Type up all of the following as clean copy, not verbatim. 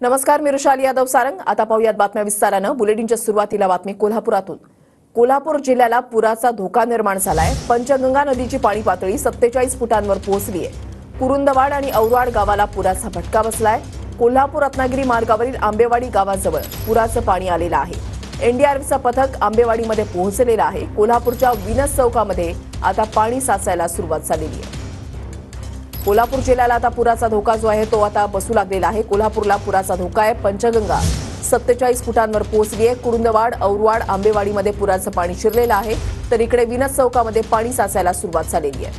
नमस्कार, मी रुशाली यादव सारंग। आता पाहूयात बातम्या विस्तारानं। बुलेटिनच्या सुरुवातीला बातमी कोल्हापुरातून। कोल्हापूर जिल्ह्याला पुराचा धोका निर्माण झालाय। पंचगंगा नदीची पाणी पातळी 47 फुटांवर पोहोचली आहे। कुरुंदवाड आणि औरवाड गावाला पुराचा फटका बसलाय। कोल्हापूर रत्नागिरी मार्गावरील आंबेवाडी गावाजवळ पुराचं पाणी आलेलं आहे। एनडीआरएफचं पथक आंबेवाडीमध्ये पोहोचलेलं आहे। कोल्हापूरच्या विनस चौकामध्ये आता पाणी साचायला सुरुवात झालेली आहे। कोल्हापूर जिल्ह्याला आता पुराचा धोका जो आहे तो आता बसू लागलेला आहे। कोल्हापूरला पुराचा धोका आहे। पंचगंगा 47 फुटांवर पोहोचली आहे। कुरुंदवाड, औरवाड, आंबेवाडीमध्ये पुराचं पाणी शिरलेलं आहे, तर इकडे विनस चौकामध्ये पाणी साचायला सुरुवात झालेली आहे।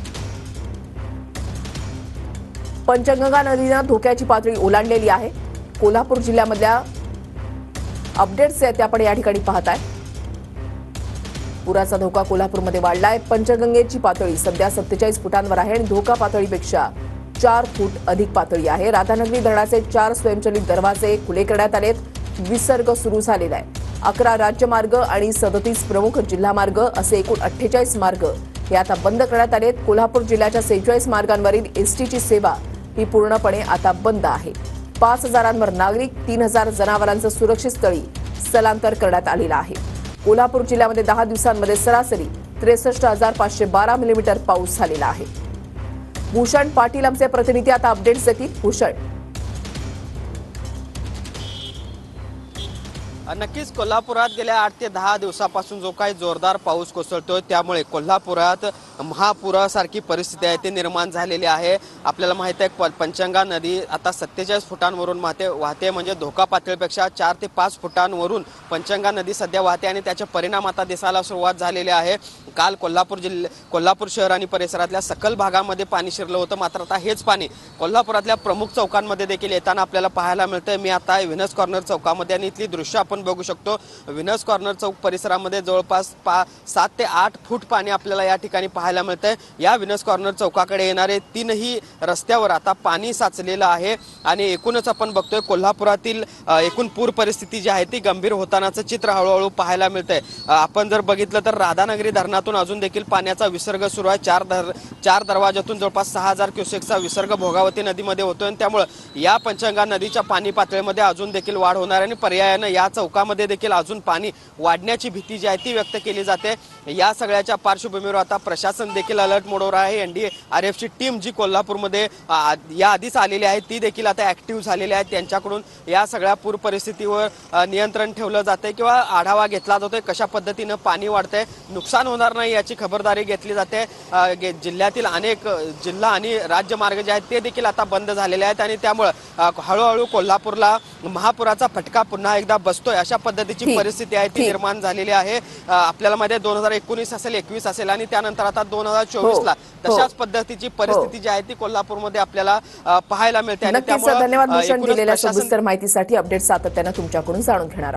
पंचगंगा नदीनं धोक्याची पातळी ओलांडलेली आहे। कोल्हापूर जिल्ह्यामधल्या अपडेट्स आहेत ते आपण या ठिकाणी पाहताय। पुराचा धोका कोल्हापूरमध्ये वाढलाय। पंचगंगेची पातळी सध्या 47 फुटांवर आहे आणि धोका पातळीपेक्षा 4 फूट अधिक पातळी आहे। राधानगरी धरणाचे 4 स्वयंचलित दरवाजे खुले करण्यात आलेत। विसर्ग सुरू झालेला आहे। 11 राज्यमार्ग आणि 37 प्रमुख जिल्हा मार्ग असे एकूण 48 मार्ग हे आता बंद करण्यात आलेत। कोल्हापूर जिल्ह्याच्या 46 मार्गांवरील एसटीची सेवा ही पूर्णपणे आता बंद आहे। 5000 नागरिक, 3000 जनावरांचं सुरक्षित स्थळी स्थलांतर करण्यात आलेलं आहे। कोल्हापूर जिल्ह्यामध्ये 10 दिवसांमध्ये सरासरी 63,512 मिलीमीटर पाऊस झालेला आहे। भूषण पाटील आमचे प्रतिनिधी आता अपडेट्स देतील। भूषण, नक्कीच कोल्हापुरात गेल्या 8 ते 10 दिवसापासून जो काही जोरदार पाऊस कोसळतोय त्यामुळे कोल्हापुरात महापुरासारखी परिस्थिती आहे ती निर्माण झालेली आहे। आपल्याला माहिती आहे पंचगंगा नदी आता 47 फुटांवरून वाहते म्हणजे धोका पातळीपेक्षा 4 ते 5 फुटांवरून पंचगंगा नदी सध्या वाहते आणि त्याचे परिणाम आता दिसायला सुरुवात झालेले आहे। काल कोल्हापूर शहर आणि परिसरातल्या सकल भागामध्ये पाणी शिरलं होतं, मात्र आता हेच पाणी कोल्हापुरातल्या प्रमुख चौकांमध्ये देखील येताना आपल्याला पाहायला मिळतंय। मी आता विनस कॉर्नर चौकामध्ये आणि इथली दृश्य आपण बघू शकतो। विनस कॉर्नर चौक परिसरामध्ये जवळपास 7 ते 8 फूट पाणी आपल्याला या ठिकाणी पाहायला मिळतंय। या विनस कॉर्नर चौकाकडे येणारे 3ही रस्त्यावर आता पाणी साचलेलं आहे आणि एकूणच आपण बघतोय कोल्हापुरातील एकूण पूर परिस्थिती जी आहे ती गंभीर होतानाचं चित्र हळूहळू पाहायला मिळतंय। आपण जर बघितलं तर राधानगरी धरणातून अजून देखील पाण्याचा विसर्ग सुरू आहे। 4 दरवाजातून जवळपास 6000 क्युसेकचा विसर्ग भोगावती नदीमध्ये होतोय। त्यामुळे या पंचगंगा नदीच्या पाणी पातळीमध्ये अजून देखील वाढ होणार आणि पर्यायानं या चौकामध्ये देखील अजून पाणी वाढण्याची भीती जी आहे ती व्यक्त केली जाते। या सगळ्याच्या पार्श्वभूमीवर आता प्रशासन देखील अलर्ट मोडवर आहे। एनडीआरएफची टीम जी कोल्हापूरमध्ये या आधीच आलेली आहे ती देखील आता ऍक्टिव्ह झालेली आहे। त्यांच्याकडून या सगळ्या पूर परिस्थितीवर नियंत्रण ठेवलं जाते किंवा आढावा घेतला जातोय। कशा पद्धतीनं पाणी वाढतंय, नुकसान होणार नाही याची खबरदारी घेतली जाते। जिल्ह्यातील अनेक जिल्हा आणि राज्य मार्ग जे आहेत ते देखील आता बंद झालेले आहेत आणि त्यामुळे हळूहळू कोल्हापूरला महापुराचा फटका पुन्हा एकदा बसतोय अशा पद्धतीची परिस्थिती आहे ती निर्माण झालेली आहे। आपल्याला मध्ये 2019 असेल, 21 असेल आणि त्यानंतर आता 2024 ला तशाच पद्धतीची परिस्थिती जी आहे ती कोल्हापूरमध्ये आपल्याला पाहायला मिळते। नक्कीच धन्यवाद भूषण दिलेल्या सविस्तर माहितीसाठी। अपडेट सातत्याने तुमच्याकडून जाणून घेणार।